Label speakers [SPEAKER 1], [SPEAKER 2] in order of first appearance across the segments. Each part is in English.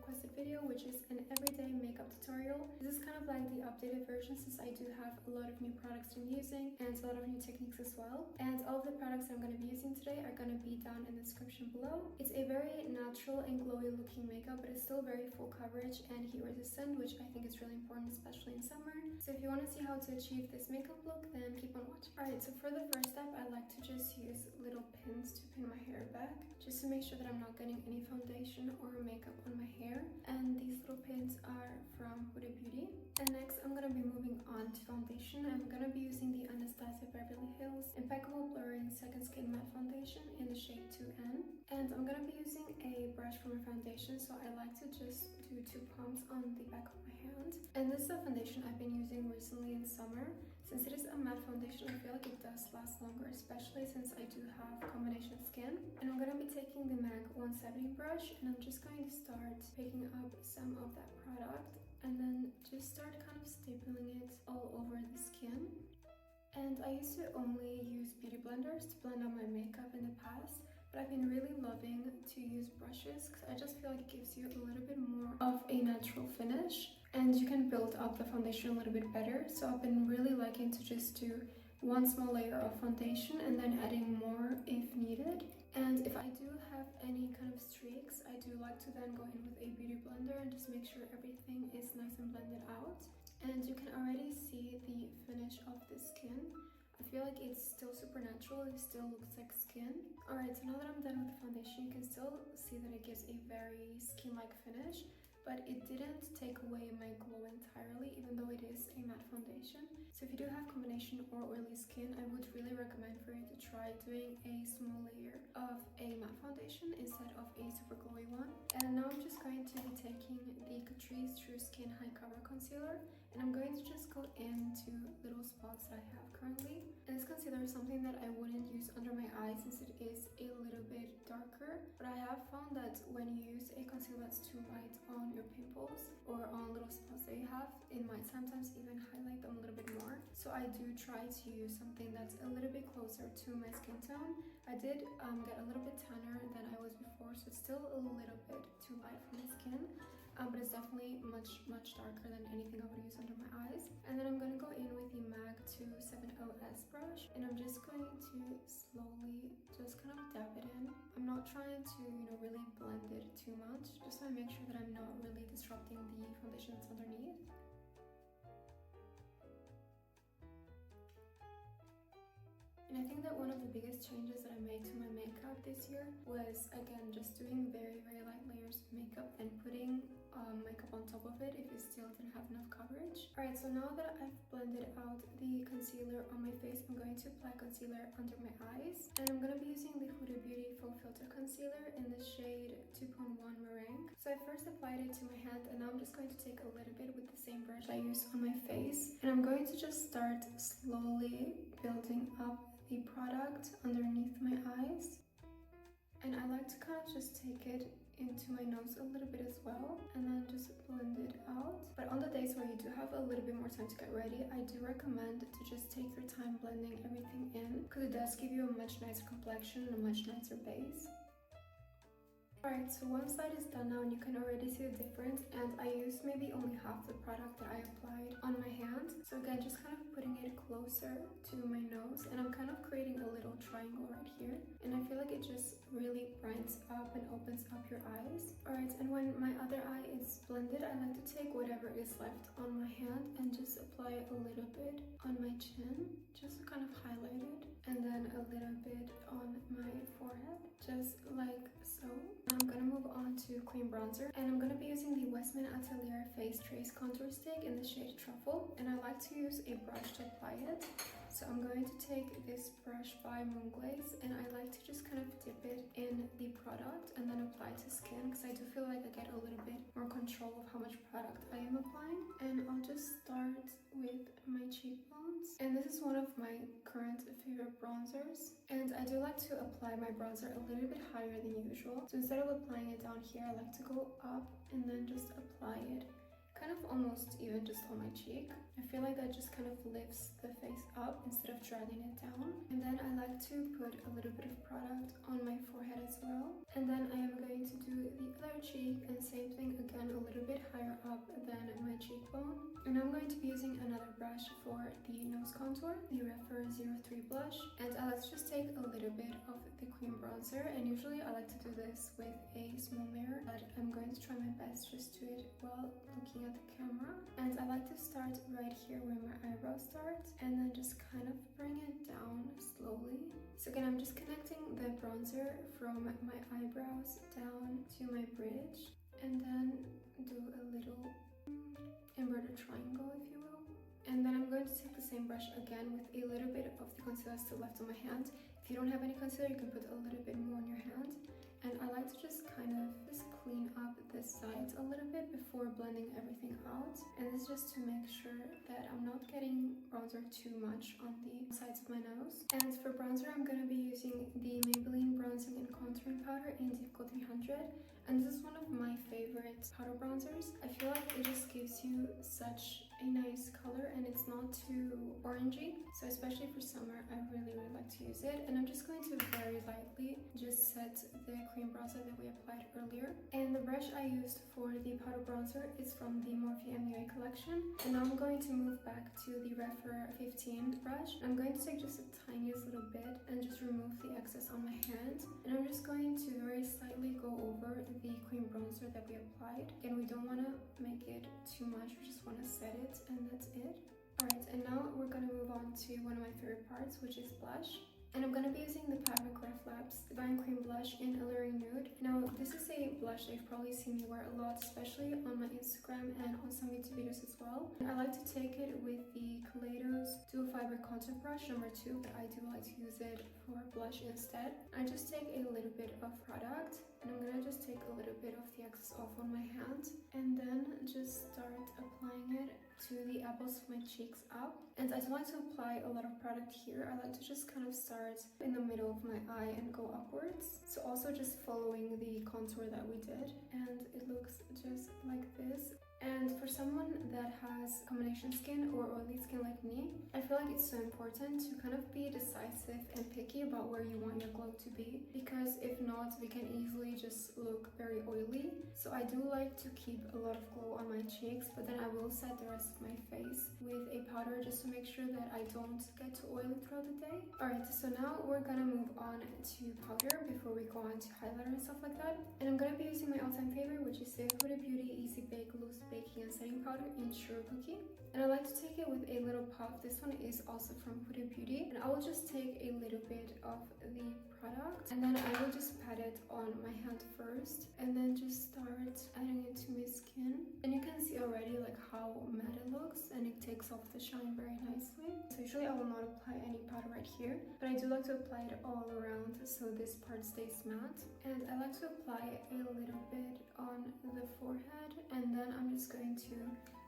[SPEAKER 1] requested video, which is an everyday makeup tutorial. This is kind of like the updated version since I do have a lot of new products I'm using and a lot of new techniques as well. And all of the products I'm going to be using today are going to be down in the description below. It's a very natural and glowy looking makeup, but it's still very full coverage and heat resistant, which I think is really important, especially in summer. So if you want to see how to achieve this makeup look, then keep on watching. Alright, so for the first step, I like to just use little pins to pin my hair back, just to make sure that I'm not getting any foundation or makeup on my hair. And these little pins are from Huda Beauty. And next, I'm going to be moving on to foundation. I'm going to be using the Anastasia Beverly Hills Impeccable Blurring Second Skin Matte Foundation in the shade 2N. And I'm going to be using a brush for my foundation, so I like to just do 2 pumps on the back of my hand. And this is a foundation I've been using recently in summer. Since it is a matte foundation, I feel like it does last longer, especially since I do have combination skin. And I'm going to be taking the MAC 170 brush, and I'm just going to start picking up some of that product and then just start kind of stapling it all over the skin. And I used to only use beauty blenders to blend out my makeup in the past, but I've been really loving to use brushes because I just feel like it gives you a little bit more of a natural finish and you can build up the foundation a little bit better. So I've been really liking to just do one small layer of foundation and then adding more if needed. And if I do have any kind of streaks, I do like to then go in with a beauty blender and just make sure everything is nice and blended out. And you can already see the finish of the skin. I feel like it's still super natural, it still looks like skin. Alright, so now that I'm done with the foundation, you can still see that it gives a very skin-like finish, but it didn't take away my glow entirely, even though it is a matte foundation. So if you do have combination or oily skin, I would really recommend for you to try doing a small layer of a matte foundation instead of a super glowy one. And now I'm just going to be taking the Catrice True Skin High Cover Concealer, and I'm going to just go into little spots that I have currently. And this concealer is something that I wouldn't use under my eyes since it is a little bit darker, but I have found that when you use a concealer that's too light on your pimples or on little spots that you have, it might sometimes even highlight them a little bit more. So I do try to use something that's a little bit closer to my skin tone. I did get a little bit tanner than I was before, so it's still a little bit too light for my skin, but it's definitely much darker than anything I would use under my eyes. And then I'm going to go in with the MAC 270S brush, and I'm just going to slowly just kind of dab it in. I'm not trying to, really blend it too much, just so I make sure that I'm not really disrupting the foundation that's underneath. And I think that one of the biggest changes that I made to my makeup this year was, again, just doing very light layers of makeup and putting makeup on top of it if it still didn't have enough coverage. Alright, so now that I've blended out the concealer on my face, I'm going to apply concealer under my eyes. And I'm going to be using the Huda Beauty FauxFilter Concealer in the shade 2.1 Meringue. So I first applied it to my hand, and now I'm just going to take a little bit with the same brush I used on my face. And I'm going to just start slowly building up the product underneath my eyes. And I like to kind of just take it into my nose a little bit as well and then just blend it out. But on the days where you do have a little bit more time to get ready, I do recommend to just take your time blending everything in because it does give you a much nicer complexion and a much nicer base. Alright, so one side is done now and you can already see the difference, and I used maybe only half the product that I applied on my hand. So again, just kind of putting it closer to my nose, and I'm kind of creating a little triangle right here, and I feel like it just really brightens up and opens up your eyes. Alright, and when my other eye is blended, I like to take whatever is left on my hand and just apply a little bit on my chin, just to kind of highlight it, and then a little bit on my forehead, just like so. I'm gonna move on to cream bronzer, and I'm gonna be using the Westman Atelier Face Trace Contour Stick in the shade Truffle, and I like to use a brush to apply it. So I'm going to take this brush by Moonglaze, and I like to just kind of dip it in the product and then apply it to skin because I do feel like I get a little bit more control of how much product I am applying. And I'll just start with my cheekbones, and this is one of my current favorite bronzers, and I do like to apply my bronzer a little bit higher than usual. So instead of applying it down here, I like to go up and then just apply it kind of almost even just on my cheek. I feel like that just kind of lifts the face up instead of dragging it down. And then I like to put a little bit of product on my forehead as well. And then I am going to do the other cheek, and same thing again, a little bit higher up than my cheekbone. And I'm going to be using another brush for the nose contour, the Refer 03 blush. And I like to just take a little bit of the cream bronzer, and usually I like to do this with a small mirror, but I'm going to try my best just to do it while looking at the camera. And I like to start right here where my eyebrows start, and then just kind of bring it down slowly. So again, I'm just connecting the bronzer from my eyebrows down to my bridge, and then do a little inverted triangle, if you will. And then I'm going to take the same brush again with a little bit of the concealer still left on my hand. If you don't have any concealer, you can put a little bit more on your hand. And I like to just kind of just clean up the sides a little bit before blending everything out. And this is just to make sure that I'm not getting bronzer too much on the sides of my nose. And for bronzer, I'm going to be using the Maybelline Bronzing and Contouring Powder in Difficult 300. And this is one of my favorite powder bronzers. I feel like it just gives you such a nice color, and it's not too orangey. So especially for summer, I really like to use it. And I'm just going to very lightly just set the cream bronzer that we applied earlier. And the brush I used for the powder bronzer is from the Morphe MUA collection. And now I'm going to move back to the Refer 15 brush. I'm going to take just the tiniest little bit and just remove the excess on my hand. And I'm just going to very slightly go over the cream bronzer that we applied. Again, we don't want to make it too much, we just want to set it, and that's it. Alright, and now we're going to move on to one of my favorite parts, which is blush. And I'm going to be using the Pout Mcgrath Labs Divine Cream Blush in Alluring Nude. Now, this is a blush that you've probably seen me wear a lot, especially on my Instagram and on some YouTube videos as well. And I like to take it with the Kaleidos Dual Fiber Contour Brush number 2, but I do like to use it for blush instead. I just take a little bit of product, and I'm going to just take a little bit of the excess off on my hand, and then just start applying it to the apples of my cheeks up. And I don't like to apply a lot of product here. I like to just kind of start in the middle of my eye and go upwards. So also just following the contour that we did, and it looks just like this. And for someone that has combination skin or oily skin like me, I feel like it's so important to kind of be decisive and picky about where you want your glow to be, because if not, we can easily just look very oily. So I do like to keep a lot of glow on my cheeks, but then I will set the rest of my face with a powder just to make sure that I don't get too oily throughout the day. Alright, so now we're gonna move on to powder before we go on to highlighter and stuff like that. And I'm gonna be using my all-time favorite, which is the Huda Beauty Easy Bake Loose Baking and Setting Powder in Sugar Cookie. And I like to take it with a little puff. This one is also from Huda Beauty. And I will just take a little bit of the product, and then I will just pat it on my hand first, and then just start adding it to my skin. And you can see already like how matte it looks, and it takes off the shine very nicely. So usually I will not apply any powder right here, but I do like to apply it all around so this part stays matte. And I like to apply a little bit on the forehead, and then I'm just going to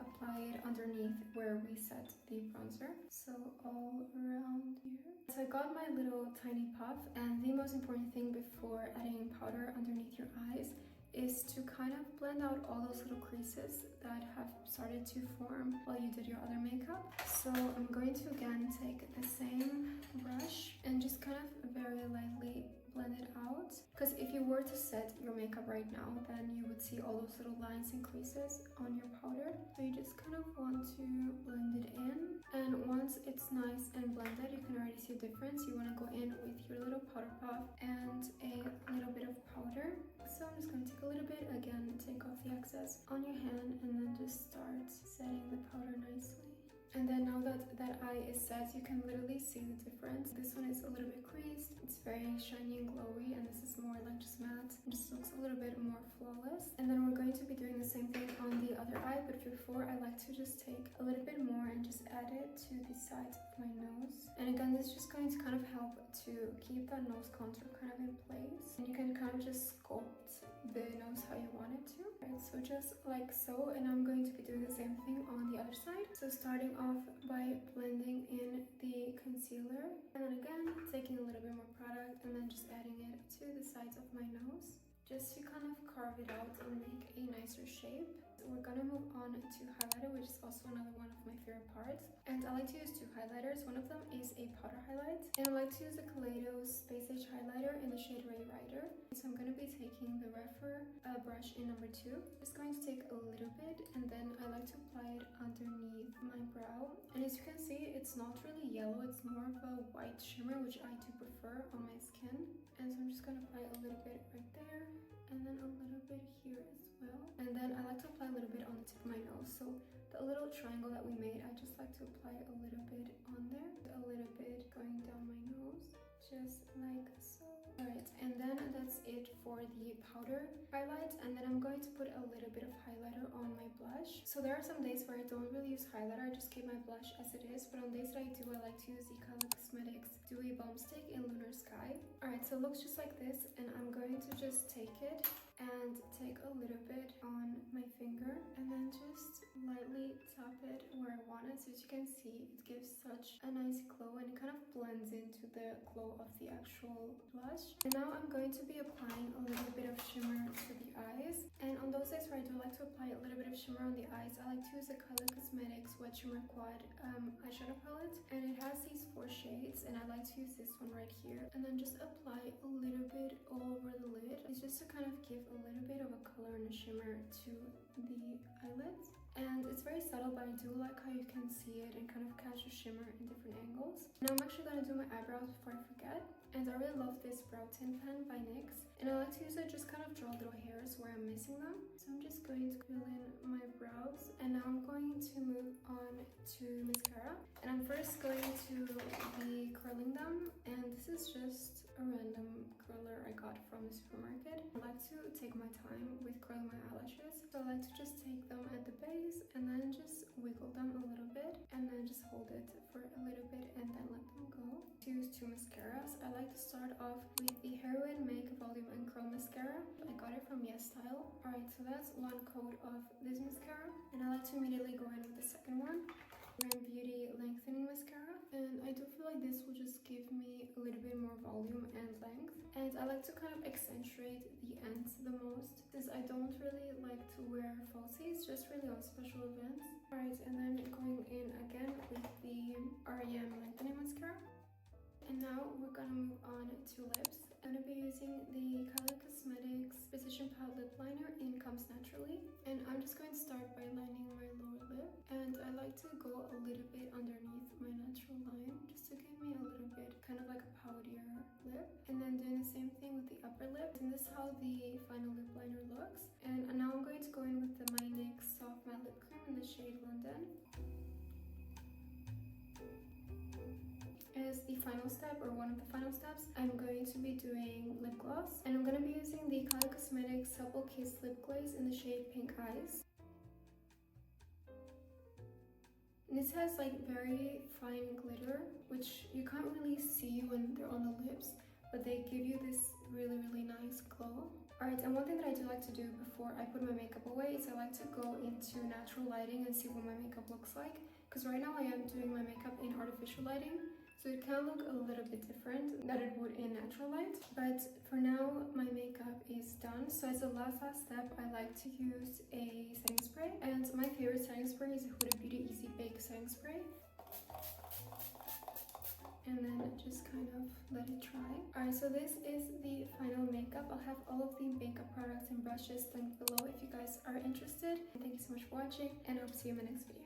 [SPEAKER 1] apply it underneath where we set the bronzer, so all around here. So I got my little tiny puff, and the most important thing before adding powder underneath your eyes is to kind of blend out all those little creases that have started to form while you did your other makeup. So I'm going to again take the same brush and just kind of very lightly blend it out, because if you were to set your makeup right now, then you would see all those little lines and creases on your powder. So you just kind of want to blend it in, and once it's nice and blended, you can already see a difference. You want to go in with your little powder puff and a little bit of powder. So I'm just going to take a little bit, again, take off the excess on your hand, and then just start setting the powder nicely. And then now that that eye is set, you can literally see the difference. This one is a little bit creased, it's very shiny and glowy, and this is more like just matte. It just looks a little bit more flawless. And then we're going to be doing the same thing on the other eye, but before I like to just take a little bit more and just add it to the sides of my nose. And again, this is just going to kind of help to keep that nose contour kind of in place. And you can kind of just sculpt the nose how you want it to. Right, so just like so, and I'm going to be doing the same thing on the other side. So starting off by blending in the concealer, and then again taking a little bit more product and then just adding it to the sides of my nose, just to kind of carve it out and make a nicer shape. we're gonna move on to highlighter, which is also another one of my favorite parts. And I like to use two highlighters. One of them is a powder highlight, and I like to use the Kaleidos Space Age highlighter in the shade Ray Rider. So I'm gonna be taking the Refer brush in number 2. Just going to take a little bit, and then I like to apply it underneath my brow. And as you can see, it's not really yellow, it's more of a white shimmer, which I do prefer on my skin. And so I'm just gonna apply a little bit right there, and then a little bit here as well. And then I like to apply a little bit on the tip of my nose. So the little triangle that we made, I just like to apply a little bit on there, a little bit going down my nose, just like so. Alright, and then that's it for the powder highlight. And then I'm going to put a little bit of highlighter on my blush. So there are some days where I don't really use highlighter, I just keep my blush as it is. But on days that I do, I like to use the Kylie Cosmetics Dewy Balm Stick in Lunar Sky. Alright, so it looks just like this, and I'm going to just take it and take a little bit on my finger, and then just lightly tap it where I want it. So as you can see, it gives such a nice glow, and it kind of blends into the glow of the actual blush. And now I'm going to be applying a little bit of shimmer to the eyes. And on those days where I do like to apply a little bit of shimmer on the eyes, I like to use the Kylie Cosmetics Wet Shimmer Quad eyeshadow palette. And it has these 4 shades, and I like to use this one right here. And then just apply a little bit all over the lid. It's just to kind of give a little bit of a color and a shimmer to the eyelids. And it's very subtle, but I do like how you can see it and kind of catch the shimmer in different angles. Now I'm actually going to do my eyebrows before I forget. And I really love this brow tint pen by NYX. And I like to use it just kind of draw little hairs where I'm missing them. So I'm just going to fill in my brows. And now I'm going to move on to mascara. And I'm first going to be curling them. And this is just a random curler I got from the supermarket. I like to take my time with curling my eyelashes. So I like to just take them at the base and then just wiggle them a little bit. And then just hold it for a little bit and then let them go. To use 2 mascaras, I like to start off with the Heroine Make Volume and Curl Mascara. I got it from Yes Style. Alright, so that's one coat of this mascara. And I like to immediately go in with the second one. R.E.M Beauty Lengthening Mascara, and I do feel like this will just give me a little bit more volume and length. And I like to kind of accentuate the ends the most, since I don't really like to wear falsies, just really on special events. Alright, and then going in again with the R.E.M Lengthening Mascara. And now we're gonna move on to lips. I'm gonna be using the Kylie Cosmetics Precision Pout Lip Liner in Comes Naturally. And I'm just going to start by lining my lower lip. And I like to go a little bit underneath my natural line, just to give me a little bit, kind of like a poutier lip. And then doing the same thing with the upper lip. And this is how the final lip liner looks. And now I'm going to go in with the My NYX Soft Matte Lip Cream in the shade London. As the final step, or one of the final steps, I'm going to be doing lip gloss, and I'm going to be using the Kylie Cosmetics Supple Kiss Lip Glaze in the shade Pink Eyes. This has like very fine glitter, which you can't really see when they're on the lips, but they give you this really nice glow. Alright, and one thing that I do like to do before I put my makeup away is I like to go into natural lighting and see what my makeup looks like, because right now I am doing my makeup in artificial lighting. So it can look a little bit different than it would in natural light. But for now, my makeup is done. So as a last step, I like to use a setting spray. And my favorite setting spray is a Huda Beauty Easy Bake setting spray. And then just kind of let it dry. Alright, so this is the final makeup. I'll have all of the makeup products and brushes linked below if you guys are interested. Thank you so much for watching, and I hope to see you in my next video.